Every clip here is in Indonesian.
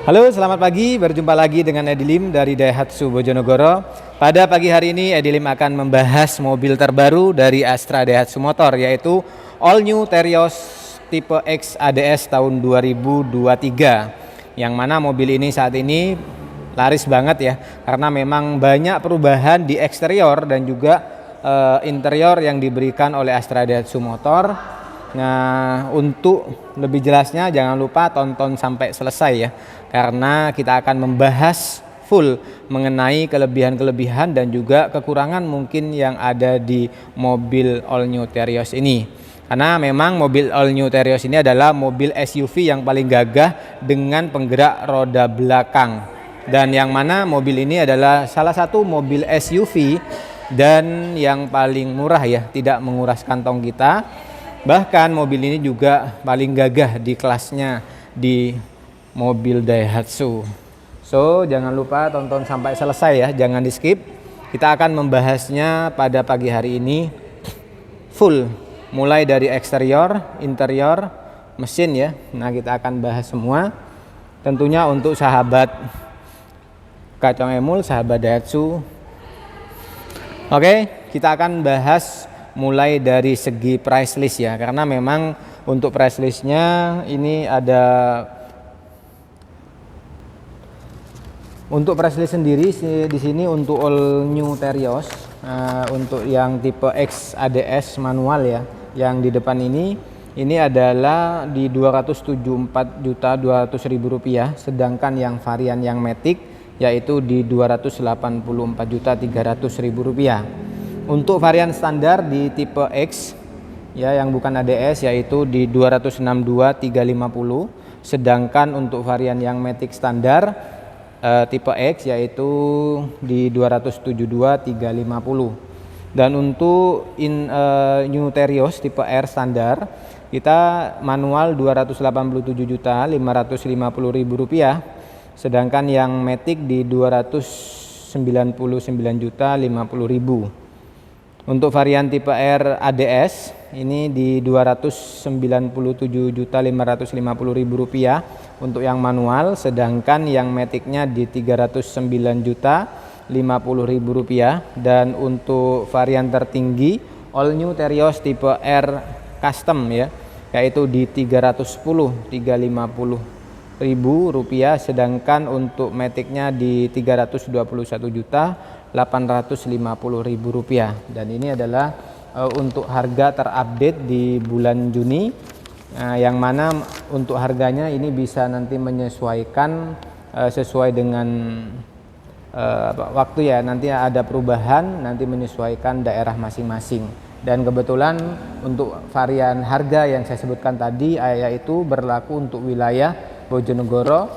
Halo, selamat pagi. Berjumpa lagi dengan Edilim dari Daihatsu Bojonegoro. Pada pagi hari ini Edilim akan membahas mobil terbaru dari Astra Daihatsu Motor, yaitu All New Terios tipe X ADS tahun 2023. Yang mana mobil ini saat ini laris banget ya, karena memang banyak perubahan di eksterior dan juga interior yang diberikan oleh Astra Daihatsu Motor. Nah, untuk lebih jelasnya jangan lupa tonton sampai selesai ya, karena kita akan membahas full mengenai kelebihan-kelebihan dan juga kekurangan mungkin yang ada di mobil All New Terios ini. Karena memang mobil All New Terios ini adalah mobil SUV yang paling gagah dengan penggerak roda belakang. Dan yang mana mobil ini adalah salah satu mobil SUV dan yang paling murah ya, tidak menguras kantong kita. Bahkan mobil ini juga paling gagah di kelasnya di mobil Daihatsu. So, jangan lupa tonton sampai selesai ya, jangan di skip. Kita akan membahasnya pada pagi hari ini full, mulai dari eksterior, interior, mesin ya. Nah, kita akan bahas semua. Tentunya untuk sahabat Kacang Emul, sahabat Daihatsu. Oke, kita akan bahas mulai dari segi price list ya, karena memang untuk price listnya ini ada, untuk price list sendiri di sini untuk All New Terios untuk yang tipe X ADS manual ya, yang di depan ini adalah di 274.200.000 rupiah, sedangkan yang varian yang Matic yaitu di 284.300.000 rupiah. Untuk varian standar di tipe X ya, yang bukan ADS, yaitu di 262.350, sedangkan untuk varian yang Matic standar tipe X yaitu di 272.350. Dan untuk New Terios tipe R standar kita manual 287.550.000 rupiah, sedangkan yang Matic di 299.050.000. Untuk varian tipe R ADS ini di 297.550.000 rupiah untuk yang manual, sedangkan yang Matic-nya di 309.050.000 rupiah. Dan untuk varian tertinggi All New Terios tipe R Custom ya, yaitu di 350.000 rupiah, sedangkan untuk Matic-nya di 321.850.000 rupiah. Dan ini adalah untuk harga terupdate di bulan Juni, yang mana untuk harganya ini bisa nanti menyesuaikan sesuai dengan waktu ya, nanti ada perubahan, nanti menyesuaikan daerah masing-masing. Dan kebetulan untuk varian harga yang saya sebutkan tadi yaitu berlaku untuk wilayah Bojonegoro,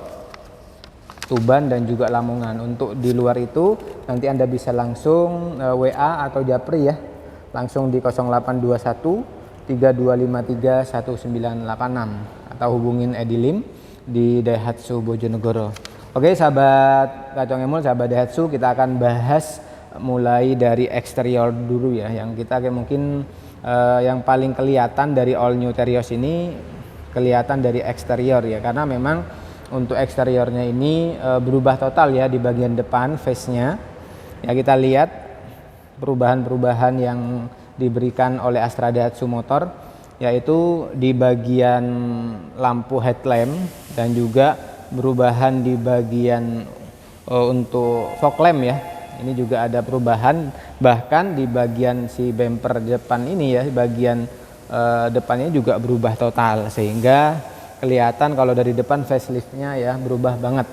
Tuban dan juga Lamongan. Untuk di luar itu nanti Anda bisa langsung WA atau Japri ya, langsung di 0821 3253 1986 atau hubungin Edilim di Daihatsu Bojonegoro. Oke sahabat Kacang Emul, sahabat Daihatsu, kita akan bahas mulai dari eksterior dulu ya, yang kita mungkin yang paling kelihatan dari All New Terios ini kelihatan dari eksterior ya, karena memang untuk eksteriornya ini berubah total ya di bagian depan face-nya. Ya, kita lihat perubahan-perubahan yang diberikan oleh Astra Daihatsu Motor, yaitu di bagian lampu headlamp dan juga perubahan di bagian untuk fog lamp ya. Ini juga ada perubahan, bahkan di bagian si bumper depan ini ya, bagian depannya juga berubah total, sehingga kelihatan kalau dari depan faceliftnya ya berubah banget.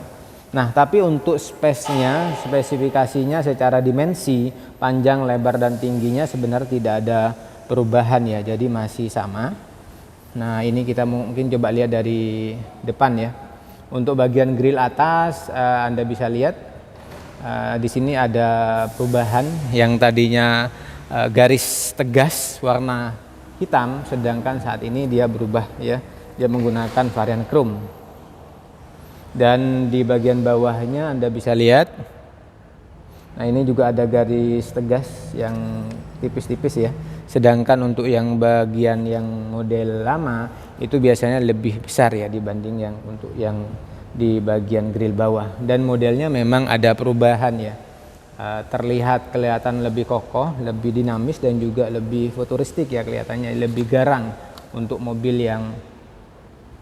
Nah, tapi untuk space-nya, spesifikasinya secara dimensi, panjang, lebar dan tingginya sebenarnya tidak ada perubahan ya, jadi masih sama. Nah, ini kita mungkin coba lihat dari depan ya. Untuk bagian grill atas Anda bisa lihat di sini ada perubahan, yang tadinya garis tegas warna hitam, sedangkan saat ini dia berubah ya, dia menggunakan varian chrome. Dan di bagian bawahnya Anda bisa lihat, nah ini juga ada garis tegas yang tipis-tipis ya, sedangkan untuk yang bagian yang model lama itu biasanya lebih besar ya dibanding yang untuk yang di bagian grill bawah. Dan modelnya memang ada perubahan ya, kelihatan lebih kokoh, lebih dinamis, dan juga lebih futuristik ya, kelihatannya lebih garang untuk mobil yang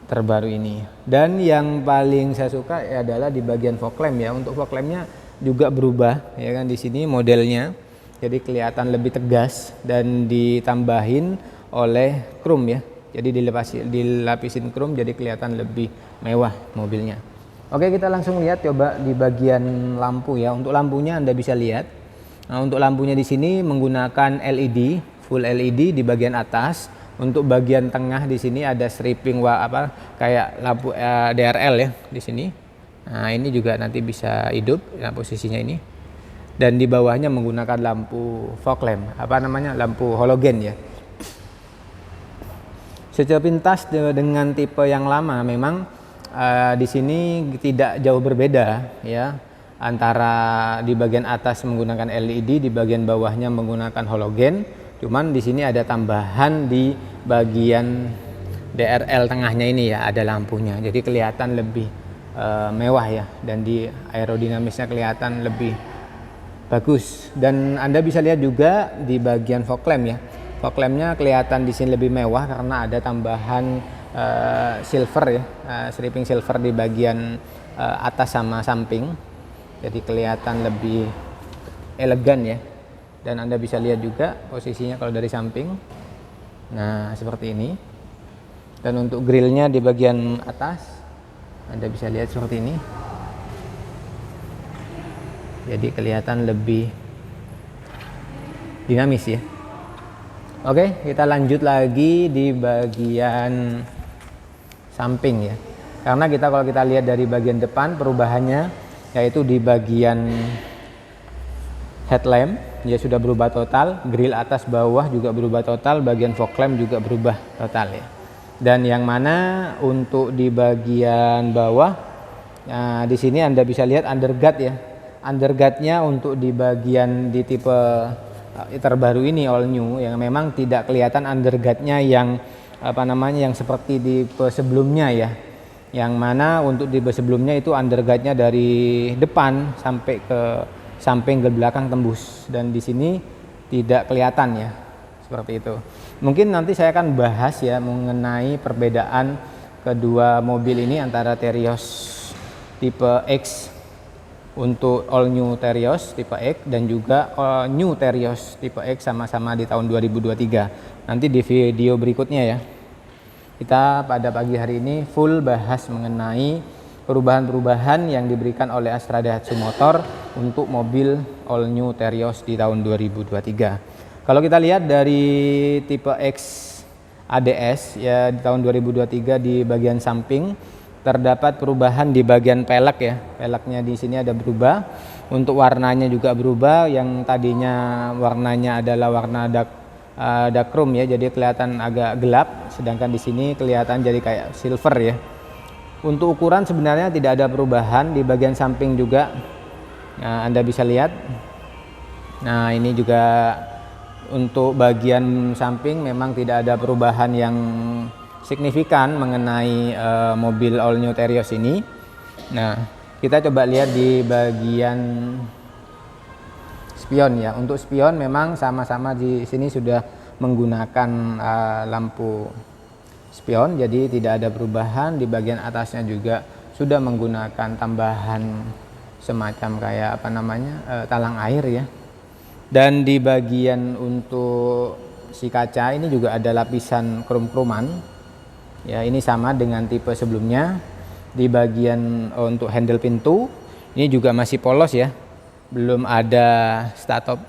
terbaru ini. Dan yang paling saya suka adalah di bagian fog lamp ya. Untuk fog lampnya juga berubah ya kan, di sini modelnya jadi kelihatan lebih tegas dan ditambahin oleh chrome ya. Jadi dilapisin chrome, jadi kelihatan lebih mewah mobilnya. Oke, kita langsung lihat coba di bagian lampu ya. Untuk lampunya Anda bisa lihat. Nah, untuk lampunya di sini menggunakan LED, full LED di bagian atas. Untuk bagian tengah di sini ada striping kayak lampu DRL ya di sini. Nah, ini juga nanti bisa hidup ya, posisinya ini. Dan di bawahnya menggunakan lampu fog lamp, lampu halogen ya. Sepintas dengan tipe yang lama memang di sini tidak jauh berbeda ya, antara di bagian atas menggunakan LED, di bagian bawahnya menggunakan halogen. Cuman di sini ada tambahan di bagian DRL tengahnya ini ya, ada lampunya. Jadi kelihatan lebih mewah ya, dan di aerodinamisnya kelihatan lebih bagus. Dan Anda bisa lihat juga di bagian fog lamp ya. Fog lampnya kelihatan di sini lebih mewah karena ada tambahan silver ya, striping silver di bagian atas sama samping. Jadi kelihatan lebih elegan ya. Dan Anda bisa lihat juga posisinya kalau dari samping. Nah, seperti ini. Dan untuk grillnya di bagian atas Anda bisa lihat seperti ini. Jadi kelihatan lebih dinamis ya. Oke, kita lanjut lagi di bagian samping ya. Karena kalau kita lihat dari bagian depan perubahannya yaitu di bagian headlamp ya sudah berubah total, grill atas bawah juga berubah total, bagian fog lamp juga berubah total ya. Dan yang mana untuk di bagian bawah, nah di sini Anda bisa lihat underguard ya. Underguardnya untuk di bagian di tipe terbaru ini all new yang memang tidak kelihatan underguardnya yang yang seperti di tipe sebelumnya ya. Yang mana untuk di tipe sebelumnya itu underguardnya dari depan sampai ke samping ke belakang tembus, dan di sini tidak kelihatan ya, seperti itu. Mungkin nanti saya akan bahas ya mengenai perbedaan kedua mobil ini antara Terios tipe X untuk all new Terios tipe X dan juga all new Terios tipe X sama-sama di tahun 2023. Nanti di video berikutnya ya, kita pada pagi hari ini full bahas mengenai perubahan-perubahan yang diberikan oleh Astra Daihatsu Motor untuk mobil all new Terios di tahun 2023. Kalau kita lihat dari tipe X ADS ya di tahun 2023 di bagian samping terdapat perubahan di bagian pelek ya. Peleknya di sini ada berubah. Untuk warnanya juga berubah, yang tadinya warnanya adalah warna dark chrome ya, jadi kelihatan agak gelap, sedangkan di sini kelihatan jadi kayak silver ya. Untuk ukuran sebenarnya tidak ada perubahan di bagian samping juga. Nah, Anda bisa lihat. Nah, ini juga untuk bagian samping memang tidak ada perubahan yang signifikan mengenai mobil all new Terios ini. Nah, kita coba lihat di bagian spion ya. Untuk spion memang sama-sama di sini sudah menggunakan lampu spion, jadi tidak ada perubahan. Di bagian atasnya juga sudah menggunakan tambahan semacam kayak talang air ya. Dan di bagian untuk si kaca ini juga ada lapisan krom-kroman ya, ini sama dengan tipe sebelumnya. Di bagian untuk handle pintu ini juga masih polos ya, belum ada start stop.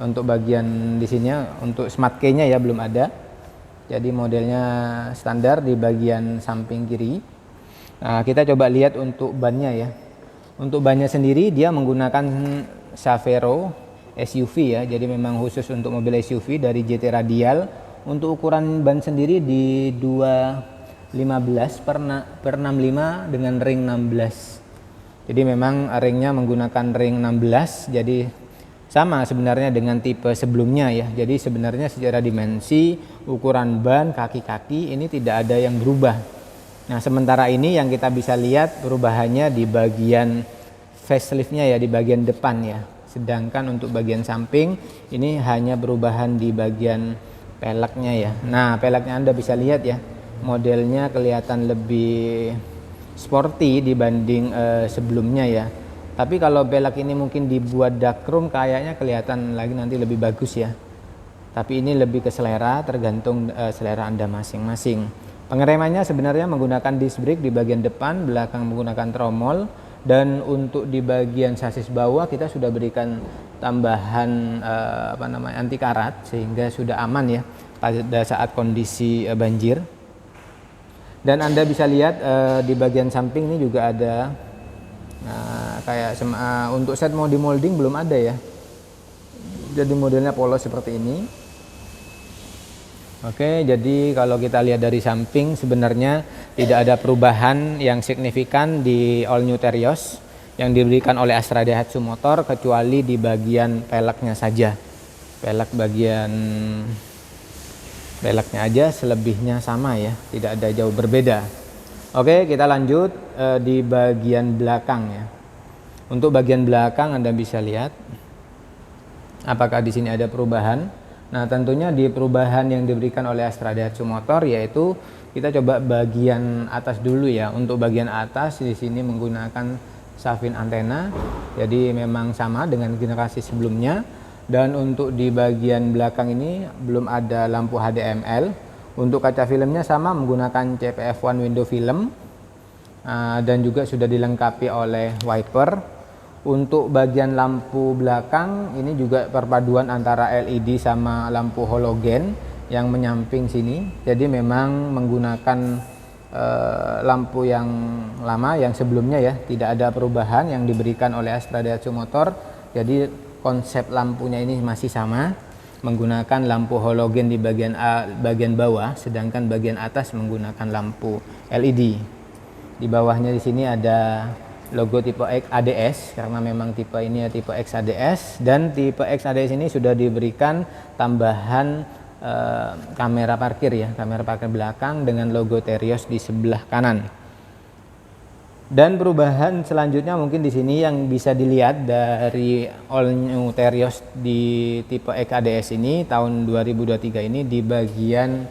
Untuk bagian di sini untuk smart key-nya ya belum ada. Jadi modelnya standar di bagian samping kiri. Nah, kita coba lihat untuk bannya ya. Untuk bannya sendiri dia menggunakan Savero SUV ya. Jadi memang khusus untuk mobil SUV dari JT Radial. Untuk ukuran ban sendiri di 215 per 65 dengan ring 16. Jadi memang ringnya menggunakan ring 16. Jadi sama sebenarnya dengan tipe sebelumnya ya. Jadi sebenarnya secara dimensi, ukuran ban, kaki-kaki ini tidak ada yang berubah. Nah, sementara ini yang kita bisa lihat perubahannya di bagian faceliftnya ya, di bagian depan ya. Sedangkan untuk bagian samping ini hanya perubahan di bagian peleknya ya. Nah, peleknya Anda bisa lihat ya, modelnya kelihatan lebih sporty dibanding sebelumnya ya. Tapi kalau pelek ini mungkin dibuat darkroom kayaknya kelihatan lagi nanti lebih bagus ya. Tapi ini lebih ke selera, tergantung selera Anda masing-masing. Pengeremannya sebenarnya menggunakan disc brake di bagian depan, belakang menggunakan tromol, dan untuk di bagian sasis bawah kita sudah berikan tambahan anti karat sehingga sudah aman ya pada saat kondisi banjir. Dan Anda bisa lihat di bagian samping ini juga ada kayak untuk set molding belum ada ya. Jadi modelnya polos seperti ini. Oke, jadi kalau kita lihat dari samping sebenarnya tidak ada perubahan yang signifikan di all new Terios yang diberikan oleh Astra Daihatsu Motor kecuali di bagian peleknya saja. Peleknya aja, selebihnya sama ya, tidak ada jauh berbeda. Oke, kita lanjut di bagian belakang ya. Untuk bagian belakang Anda bisa lihat apakah di sini ada perubahan. Nah, tentunya di perubahan yang diberikan oleh Astra Daihatsu Motor yaitu kita coba bagian atas dulu ya. Untuk bagian atas di sini menggunakan Safin antena. Jadi memang sama dengan generasi sebelumnya. Dan untuk di bagian belakang ini belum ada lampu HDML. Untuk kaca filmnya sama menggunakan CPF1 window film. Dan juga sudah dilengkapi oleh wiper. Untuk bagian lampu belakang ini juga perpaduan antara LED sama lampu halogen yang menyamping sini. Jadi memang menggunakan lampu yang lama yang sebelumnya ya, tidak ada perubahan yang diberikan oleh Astra Daihatsu Motor. Jadi konsep lampunya ini masih sama, menggunakan lampu halogen di bagian bawah, sedangkan bagian atas menggunakan lampu LED. Di bawahnya di sini ada logo tipe X ADS karena memang tipe ini ya tipe X ADS, dan tipe X ADS ini sudah diberikan tambahan kamera parkir ya, kamera parkir belakang dengan logo Terios di sebelah kanan. Dan perubahan selanjutnya mungkin di sini yang bisa dilihat dari all new Terios di tipe X ADS ini tahun 2023 ini di bagian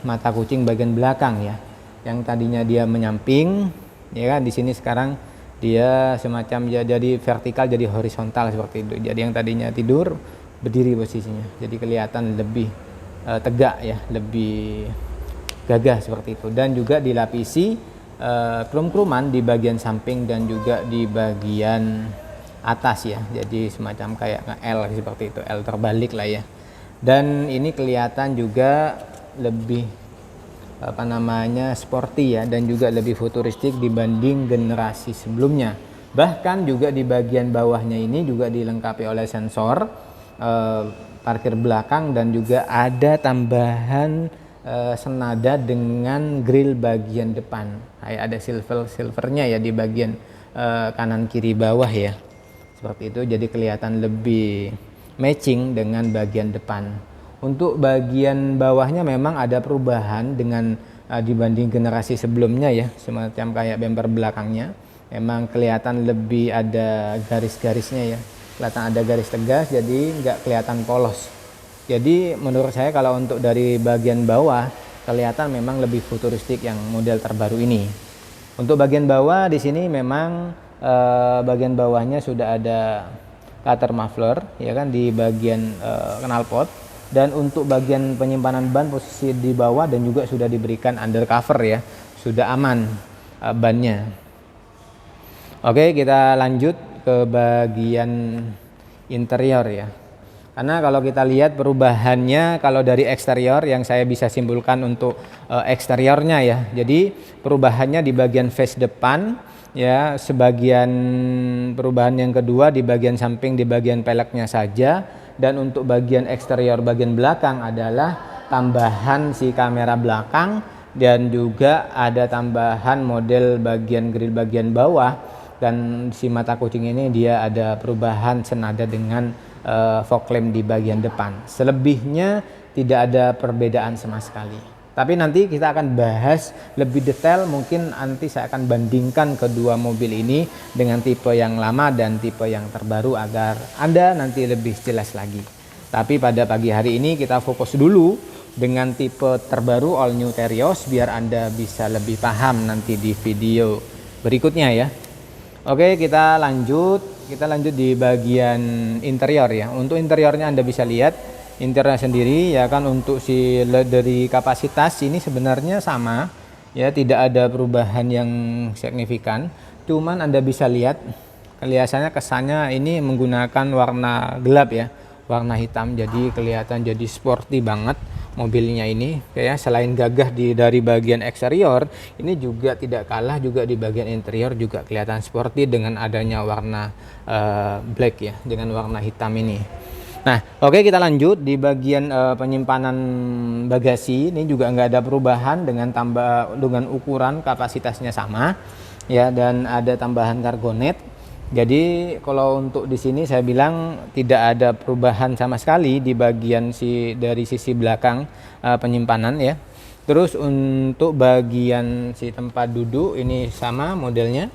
mata kucing bagian belakang ya, yang tadinya dia menyamping ya kan, di sini sekarang dia semacam ya, jadi vertikal jadi horizontal seperti itu. Jadi yang tadinya tidur berdiri posisinya, jadi kelihatan lebih tegak ya, lebih gagah seperti itu. Dan juga dilapisi krum-kruman di bagian samping dan juga di bagian atas ya, jadi semacam kayak L seperti itu, L terbalik lah ya. Dan ini kelihatan juga lebih sporty ya, dan juga lebih futuristik dibanding generasi sebelumnya. Bahkan juga di bagian bawahnya ini juga dilengkapi oleh sensor parkir belakang, dan juga ada tambahan senada dengan grill bagian depan. Kayak ada silvernya ya di bagian kanan kiri bawah ya, seperti itu. Jadi kelihatan lebih matching dengan bagian depan. Untuk bagian bawahnya memang ada perubahan dengan dibanding generasi sebelumnya ya, semacam kayak bumper belakangnya memang kelihatan lebih ada garis-garisnya ya, kelihatan ada garis tegas, jadi nggak kelihatan polos. Jadi menurut saya kalau untuk dari bagian bawah kelihatan memang lebih futuristik yang model terbaru ini. Untuk bagian bawah di sini memang bagian bawahnya sudah ada cutter muffler ya kan di bagian knalpot. Dan untuk bagian penyimpanan ban posisi di bawah dan juga sudah diberikan undercover ya, sudah aman bannya. Oke, kita lanjut ke bagian interior ya. Karena kalau kita lihat perubahannya kalau dari eksterior yang saya bisa simpulkan untuk eksteriornya ya. Jadi perubahannya di bagian face depan ya, sebagian perubahan yang kedua di bagian samping di bagian peleknya saja. Dan untuk bagian eksterior bagian belakang adalah tambahan si kamera belakang, dan juga ada tambahan model bagian grill bagian bawah, dan si mata kucing ini dia ada perubahan senada dengan fog lamp di bagian depan. Selebihnya tidak ada perbedaan sama sekali. Tapi nanti kita akan bahas lebih detail, mungkin nanti saya akan bandingkan kedua mobil ini dengan tipe yang lama dan tipe yang terbaru agar Anda nanti lebih jelas lagi. Tapi pada pagi hari ini kita fokus dulu dengan tipe terbaru All New Terios biar Anda bisa lebih paham nanti di video berikutnya ya. Oke, kita lanjut di bagian interior ya. Untuk interiornya Anda bisa lihat interiornya sendiri ya kan. Untuk dari kapasitas ini sebenarnya sama ya, tidak ada perubahan yang signifikan. Cuman Anda bisa lihat kelihatannya kesannya ini menggunakan warna gelap ya, warna hitam, jadi kelihatan jadi sporty banget mobilnya ini ya. Selain gagah dari bagian eksterior, ini juga tidak kalah juga di bagian interior juga kelihatan sporty dengan adanya warna black ya, dengan warna hitam ini. Nah, oke, kita lanjut di bagian penyimpanan bagasi. Ini juga nggak ada perubahan dengan ukuran kapasitasnya sama ya, dan ada tambahan kargonet. Jadi kalau untuk di sini saya bilang tidak ada perubahan sama sekali di bagian dari sisi belakang penyimpanan ya. Terus untuk bagian si tempat duduk ini sama modelnya.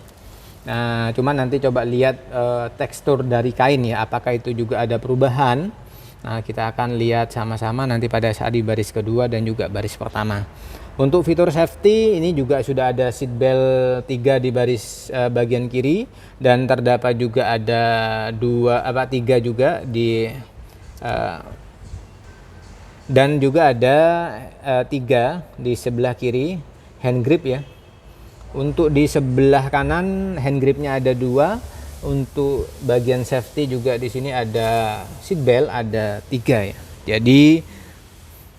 Nah, cuman nanti coba lihat tekstur dari kain ya, apakah itu juga ada perubahan. Nah, kita akan lihat sama-sama nanti pada saat di baris kedua dan juga baris pertama. Untuk fitur safety ini juga sudah ada seat belt 3 di baris bagian kiri, dan terdapat juga ada 3 juga di dan juga ada 3 di sebelah kiri hand grip ya. Untuk di sebelah kanan hand gripnya ada 2. Untuk bagian safety juga di sini ada seat belt ada 3 ya. Jadi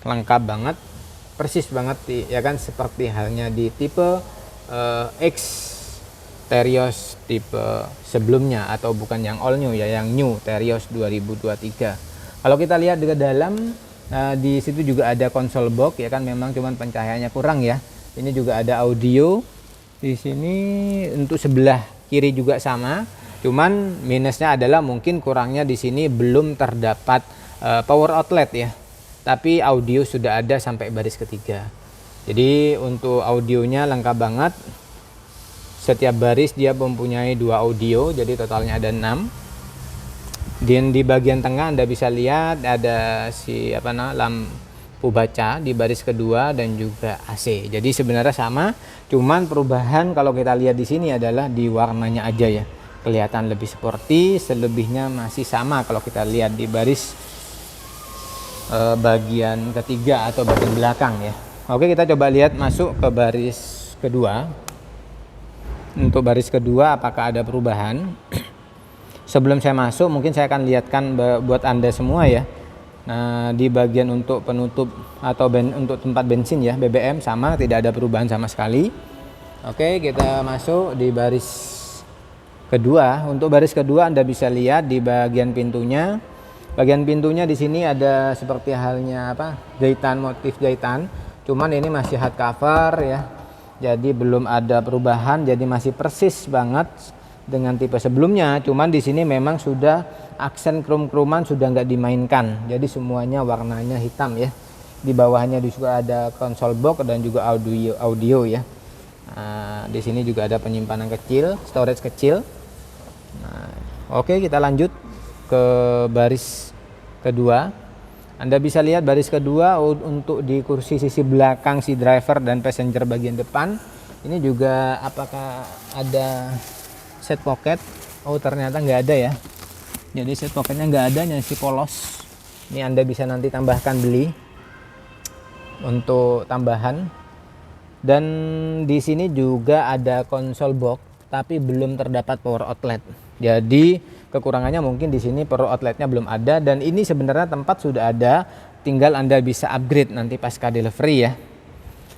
lengkap banget, persis banget ya kan, seperti halnya di tipe X Terios tipe sebelumnya, atau bukan yang all new ya, yang new Terios 2023. Kalau kita lihat ke dalam, di situ juga ada konsol box ya kan, memang cuman pencahayaannya kurang ya. Ini juga ada audio di sini. Untuk sebelah kiri juga sama, cuman minusnya adalah mungkin kurangnya di sini belum terdapat power outlet ya. Tapi audio sudah ada sampai baris ketiga. Jadi untuk audionya lengkap banget. Setiap baris dia mempunyai 2 audio, jadi totalnya ada 6. Dan di bagian tengah Anda bisa lihat ada lampu baca di baris kedua dan juga AC. Jadi sebenarnya sama, cuman perubahan kalau kita lihat di sini adalah di warnanya aja ya. Kelihatan lebih sporty, selebihnya masih sama kalau kita lihat di baris bagian ketiga atau bagian belakang ya. Oke, kita coba lihat masuk ke baris kedua. Untuk baris kedua apakah ada perubahan? Sebelum saya masuk mungkin saya akan lihatkan buat Anda semua ya. Nah, di bagian untuk penutup atau untuk tempat bensin ya, BBM sama, tidak ada perubahan sama sekali. Oke, kita masuk di baris kedua. Untuk baris kedua Anda bisa lihat di bagian pintunya. Bagian pintunya di sini ada seperti halnya jahitan, motif jahitan. Cuman ini masih hardcover ya. Jadi belum ada perubahan, jadi masih persis banget dengan tipe sebelumnya. Cuman di sini memang sudah aksen krom-kroman sudah nggak dimainkan. Jadi semuanya warnanya hitam ya. Di bawahnya juga ada konsol box dan juga audio ya. Nah, di sini juga ada penyimpanan kecil, storage kecil. Nah, oke, kita lanjut ke baris kedua. Anda bisa lihat baris kedua untuk di kursi sisi belakang si driver dan passenger bagian depan. Ini juga apakah ada set pocket? Oh, ternyata nggak ada ya. Jadi set pocketnya nggak ada, hanya si polos. Ini Anda bisa nanti tambahkan beli untuk tambahan. Dan di sini juga ada konsol box, tapi belum terdapat power outlet. Jadi kekurangannya mungkin di sini power outletnya belum ada, dan ini sebenarnya tempat sudah ada, tinggal Anda bisa upgrade nanti pasca delivery ya.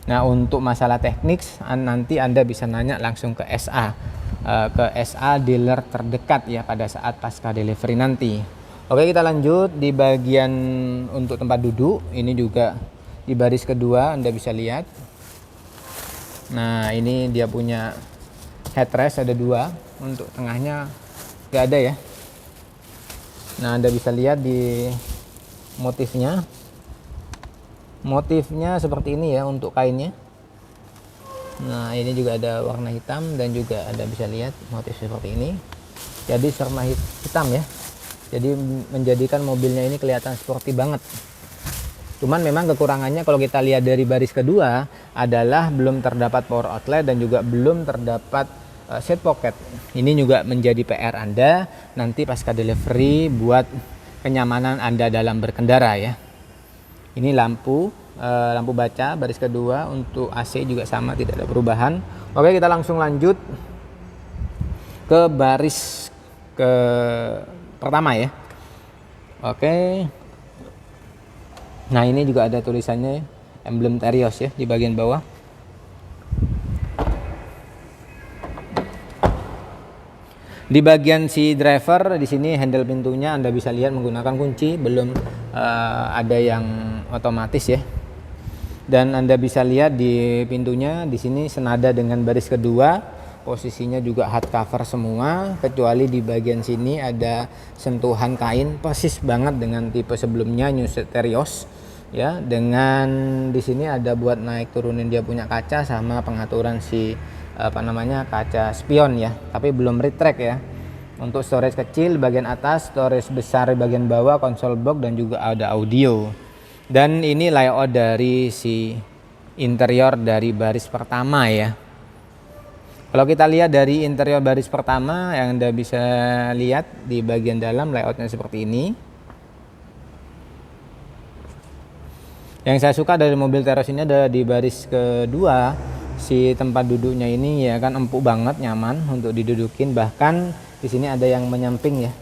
Nah, untuk masalah teknik nanti Anda bisa nanya langsung ke SA dealer terdekat ya pada saat pasca delivery nanti. Oke, kita lanjut di bagian untuk tempat duduk. Ini juga di baris kedua Anda bisa lihat. Nah, ini dia punya headrest ada 2, untuk tengahnya nggak ada ya. Nah, Anda bisa lihat di motifnya. Motifnya seperti ini ya untuk kainnya. Nah, ini juga ada warna hitam dan juga ada bisa lihat motif seperti ini. Jadi warna hitam ya. Jadi menjadikan mobilnya ini kelihatan sporty banget. Cuman memang kekurangannya kalau kita lihat dari baris kedua adalah belum terdapat power outlet dan juga belum terdapat seat pocket. Ini juga menjadi PR Anda nanti pasca delivery buat kenyamanan Anda dalam berkendara ya. Ini lampu baca baris kedua, untuk AC juga sama, tidak ada perubahan. Oke, kita langsung lanjut ke baris pertama ya. Oke. Nah, ini juga ada tulisannya emblem Terios ya di bagian bawah. Di bagian si driver di sini handle pintunya Anda bisa lihat menggunakan kunci, belum ada yang otomatis ya. Dan Anda bisa lihat di pintunya di sini senada dengan baris kedua, posisinya juga hardcover semua, kecuali di bagian sini ada sentuhan kain persis banget dengan tipe sebelumnya New Terios ya. Dengan di sini ada buat naik turunin dia punya kaca sama pengaturan si kaca spion ya, tapi belum retract ya. Untuk storage kecil bagian atas, storage besar di bagian bawah, konsol box dan juga ada audio. Dan ini layout dari si interior dari baris pertama ya. Kalau kita lihat dari interior baris pertama yang Anda bisa lihat di bagian dalam layoutnya seperti ini. Yang saya suka dari mobil Terios ini ada di baris kedua, si tempat duduknya ini ya kan empuk banget, nyaman untuk didudukin, bahkan di sini ada yang menyamping ya.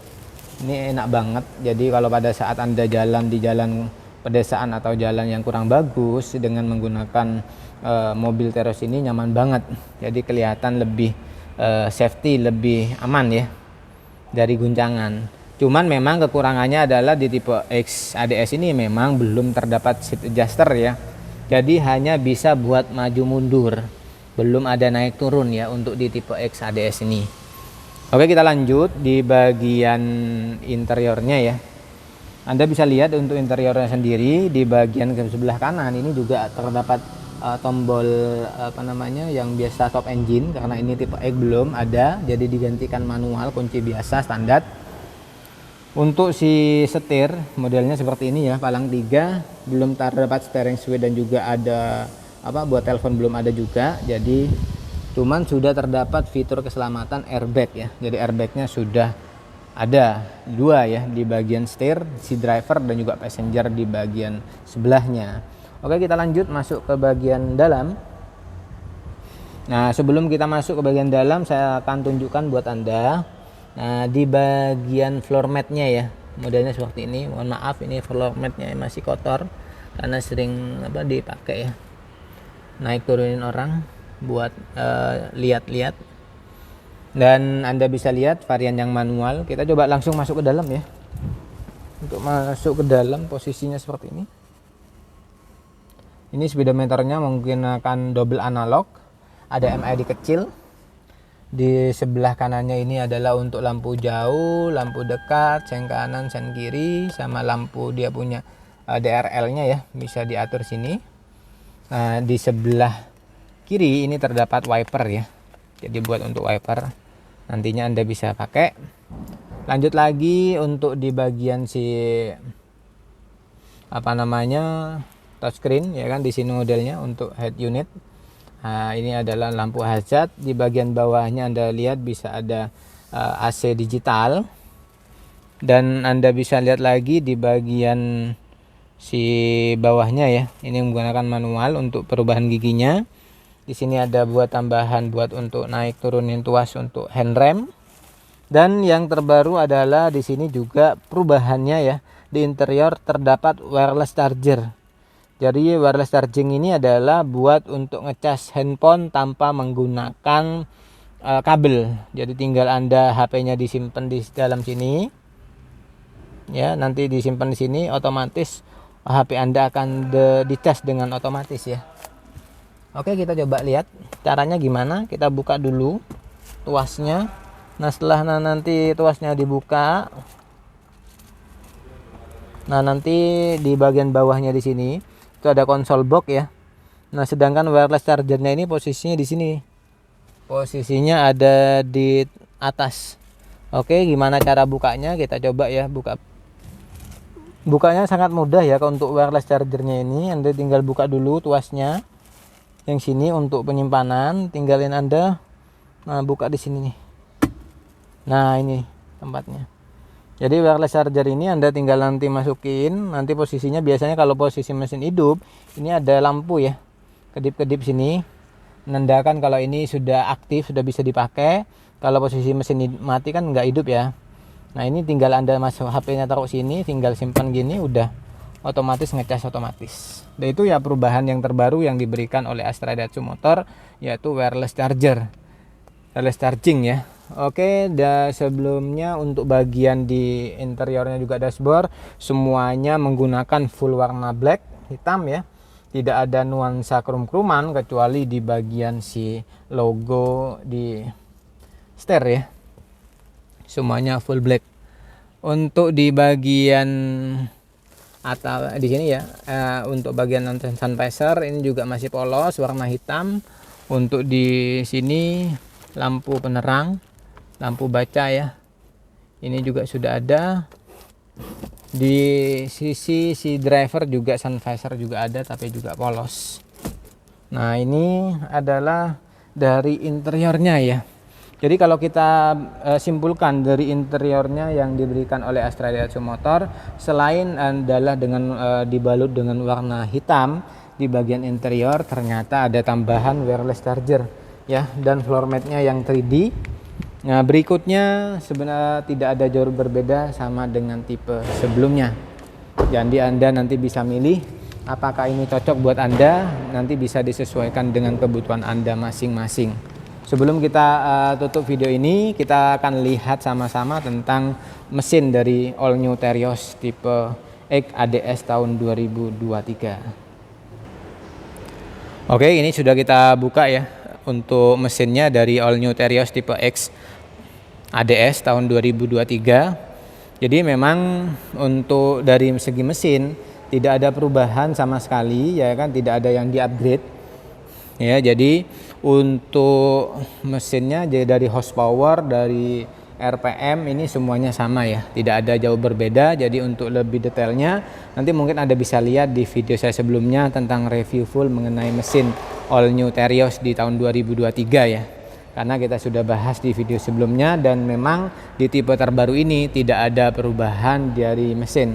Ini enak banget. Jadi kalau pada saat Anda jalan di jalan pedesaan atau jalan yang kurang bagus dengan menggunakan mobil Terios ini nyaman banget. Jadi kelihatan lebih safety, lebih aman ya dari guncangan. Cuman memang kekurangannya adalah di tipe X ADS ini memang belum terdapat seat adjuster ya. Jadi hanya bisa buat maju mundur, belum ada naik turun ya untuk di tipe X ADS ini. Oke, kita lanjut di bagian interiornya ya. Anda bisa lihat untuk interiornya sendiri di bagian ke sebelah kanan ini juga terdapat tombol yang biasa top engine, karena ini tipe X belum ada, jadi digantikan manual kunci biasa standar. Untuk si setir modelnya seperti ini ya, palang 3, belum terdapat steering wheel dan juga ada buat telepon belum ada juga. Jadi cuman sudah terdapat fitur keselamatan airbag ya. Jadi airbagnya sudah ada 2 ya di bagian setir si driver dan juga passenger di bagian sebelahnya. Oke, kita lanjut masuk ke bagian dalam. Nah, sebelum kita masuk ke bagian dalam saya akan tunjukkan buat Anda. Nah, di bagian floor matnya ya, modelnya seperti ini. Mohon maaf ini floor matnya masih kotor karena sering dipakai ya, naik turunin orang buat lihat-lihat. Dan Anda bisa lihat varian yang manual. Kita coba langsung masuk ke dalam ya. Untuk masuk ke dalam posisinya seperti ini. Ini speedometernya mungkin akan double analog, ada MID kecil. Di sebelah kanannya ini adalah untuk lampu jauh, lampu dekat, sen kanan, sen kiri, sama lampu dia punya DRL-nya ya, bisa diatur sini. Nah, di sebelah kiri ini terdapat wiper ya. Jadi buat untuk wiper nantinya Anda bisa pakai. Lanjut lagi untuk di bagian si touchscreen ya kan, di sini modelnya untuk head unit. Nah, ini adalah lampu hazard. Di bagian bawahnya Anda lihat bisa ada AC digital. Dan Anda bisa lihat lagi di bagian si bawahnya ya, ini menggunakan manual untuk perubahan giginya. Di sini ada buat tambahan buat untuk naik turunin tuas untuk handrem. Dan yang terbaru adalah di sini juga perubahannya ya, di interior terdapat wireless charger. Jadi wireless charging ini adalah buat untuk ngecas handphone tanpa menggunakan kabel. Jadi tinggal Anda HP-nya disimpan di dalam sini. Ya, nanti disimpan di sini, otomatis HP Anda akan dicas dengan otomatis ya. Oke, kita coba lihat caranya gimana. Kita buka dulu tuasnya. Nah, setelah nanti tuasnya dibuka, nah nanti di bagian bawahnya di sini Itu ada konsol box ya. Nah, sedangkan wireless chargernya ini posisinya di sini. Posisinya ada di atas. Oke, gimana cara bukanya? Kita coba ya buka. Bukanya sangat mudah ya untuk wireless chargernya ini. Anda tinggal buka dulu tuasnya. Yang sini untuk penyimpanan, tinggalin Anda buka di sini nih. Nah, ini tempatnya. Jadi wireless charger ini Anda tinggal nanti masukin, nanti posisinya biasanya kalau posisi mesin hidup, ini ada lampu ya. Kedip-kedip sini menandakan kalau ini sudah aktif, sudah bisa dipakai. Kalau posisi mesin mati kan nggak hidup ya. Nah, ini tinggal Anda masuk HP-nya taruh sini, tinggal simpan gini, udah otomatis ngecas otomatis. Dan itu ya perubahan yang terbaru yang diberikan oleh Astra Daihatsu Motor, yaitu wireless charger, wireless charging ya. Oke, sebelumnya untuk bagian di interiornya juga dashboard semuanya menggunakan full warna black, hitam ya. Tidak ada nuansa krum-kruman kecuali di bagian si logo di setir ya. Semuanya full black. Untuk di bagian atau di sini ya, untuk bagian sun visor ini juga masih polos warna hitam. Untuk di sini lampu penerang, lampu baca ya. Ini juga sudah ada. Di sisi si driver juga sun visor juga ada, tapi juga polos. Nah, ini adalah dari interiornya ya. Jadi kalau kita simpulkan dari interiornya yang diberikan oleh Astra Daihatsu Motor, selain adalah dengan dibalut dengan warna hitam di bagian interior, ternyata ada tambahan wireless charger ya, dan floor matnya yang 3D. Nah, berikutnya sebenarnya tidak ada jauh berbeda sama dengan tipe sebelumnya. Jadi Anda nanti bisa milih apakah ini cocok buat Anda, nanti bisa disesuaikan dengan kebutuhan Anda masing-masing. Sebelum kita tutup video ini, kita akan lihat sama-sama tentang mesin dari All New Terios tipe X ADS tahun 2023. Oke, ini sudah kita buka ya untuk mesinnya dari All New Terios tipe X ADS tahun 2023. Jadi memang untuk dari segi mesin tidak ada perubahan sama sekali ya kan, tidak ada yang di-upgrade. Ya, jadi untuk mesinnya jadi dari horsepower, dari RPM ini semuanya sama ya, tidak ada jauh berbeda. Jadi untuk lebih detailnya nanti mungkin Anda bisa lihat di video saya sebelumnya tentang review full mengenai mesin All New Terios di tahun 2023 ya. Karena kita sudah bahas di video sebelumnya, dan memang di tipe terbaru ini tidak ada perubahan dari mesin.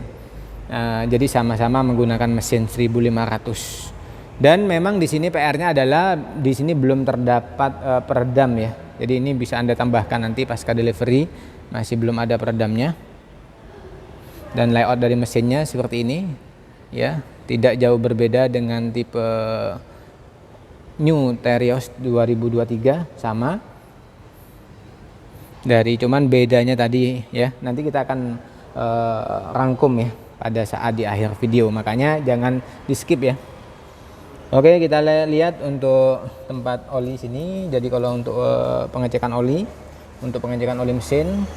Jadi sama-sama menggunakan mesin 1500. Dan memang di sini PR-nya adalah di sini belum terdapat peredam ya. Jadi ini bisa Anda tambahkan nanti pasca delivery, masih belum ada peredamnya. Dan layout dari mesinnya seperti ini ya, tidak jauh berbeda dengan tipe New Terios 2023, sama. Dari cuman bedanya tadi ya, nanti kita akan rangkum ya pada saat di akhir video, makanya jangan di skip ya. Oke, kita lihat untuk tempat oli sini. Jadi kalau untuk pengecekan oli, untuk pengecekan oli mesin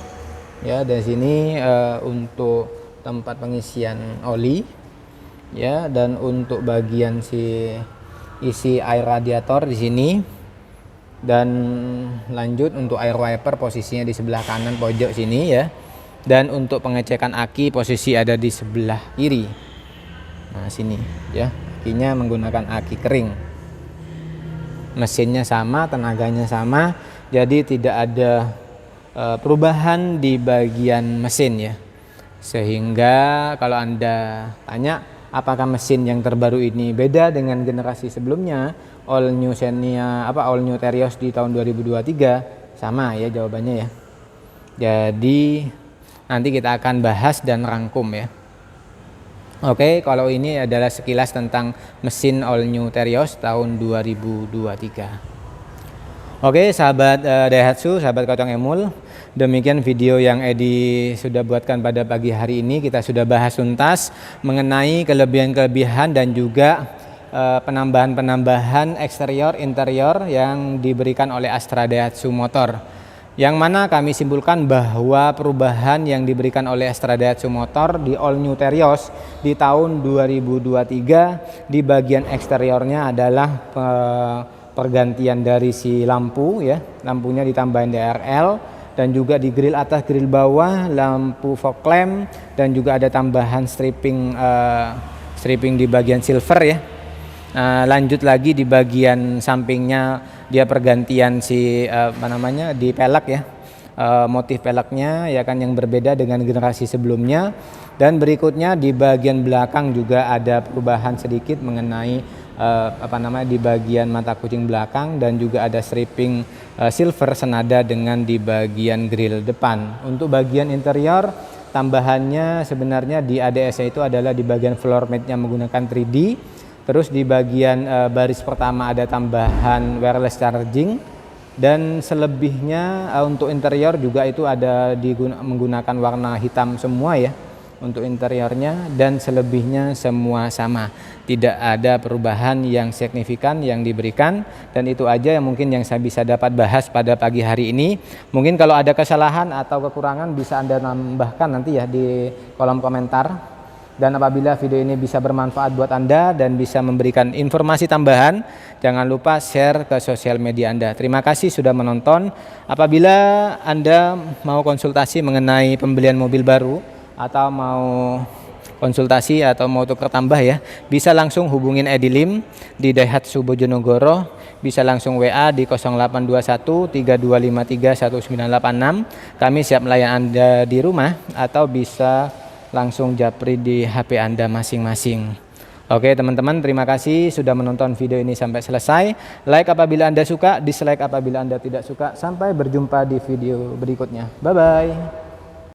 ya, dari sini untuk tempat pengisian oli ya, dan untuk bagian si isi air radiator di sini, dan lanjut untuk air wiper posisinya di sebelah kanan pojok sini ya, dan untuk pengecekan aki posisi ada di sebelah kiri. Nah, sini ya, akinya menggunakan aki kering, mesinnya sama, tenaganya sama, jadi tidak ada perubahan di bagian mesin ya. Sehingga kalau Anda tanya apakah mesin yang terbaru ini beda dengan generasi sebelumnya, All New Terios di tahun 2023, sama ya jawabannya ya. Jadi nanti kita akan bahas dan rangkum ya. Oke, kalau ini adalah sekilas tentang mesin All New Terios tahun 2023. Oke, sahabat Daihatsu, sahabat Kocong Emul, demikian video yang Edi sudah buatkan pada pagi hari ini. Kita sudah bahas tuntas mengenai kelebihan-kelebihan dan juga penambahan-penambahan eksterior interior yang diberikan oleh Astra Daihatsu Motor. Yang mana kami simpulkan bahwa perubahan yang diberikan oleh Astra Daihatsu Motor di All New Terios di tahun 2023 di bagian eksteriornya adalah pergantian dari si lampu ya, lampunya ditambahin DRL, dan juga di grill atas grill bawah lampu fog lamp, dan juga ada tambahan stripping di bagian silver ya. Lanjut lagi di bagian sampingnya dia pergantian di pelek ya, motif peleknya ya kan yang berbeda dengan generasi sebelumnya. Dan berikutnya di bagian belakang juga ada perubahan sedikit mengenai di bagian mata kucing belakang, dan juga ada stripping silver senada dengan di bagian grill depan. Untuk bagian interior tambahannya sebenarnya di ADS itu adalah di bagian floor mat-nya menggunakan 3D. Terus di bagian baris pertama ada tambahan wireless charging, dan selebihnya untuk interior juga itu ada menggunakan warna hitam semua ya untuk interiornya, dan selebihnya semua sama, tidak ada perubahan yang signifikan yang diberikan. Dan itu aja yang mungkin yang saya bisa dapat bahas pada pagi hari ini. Mungkin kalau ada kesalahan atau kekurangan bisa Anda tambahkan nanti ya di kolom komentar. Dan apabila video ini bisa bermanfaat buat Anda dan bisa memberikan informasi tambahan, jangan lupa share ke sosial media Anda. Terima kasih sudah menonton. Apabila Anda mau konsultasi mengenai pembelian mobil baru atau mau konsultasi atau mau tukar tambah ya, bisa langsung hubungin Edi Lim di Daihatsu Bojonegoro. Bisa langsung WA di 0821 3253 1986. Kami siap melayan Anda di rumah, atau bisa langsung japri di HP Anda masing-masing. Oke teman-teman, terima kasih sudah menonton video ini sampai selesai. Like apabila Anda suka, dislike apabila Anda tidak suka. Sampai berjumpa di video berikutnya. Bye-bye.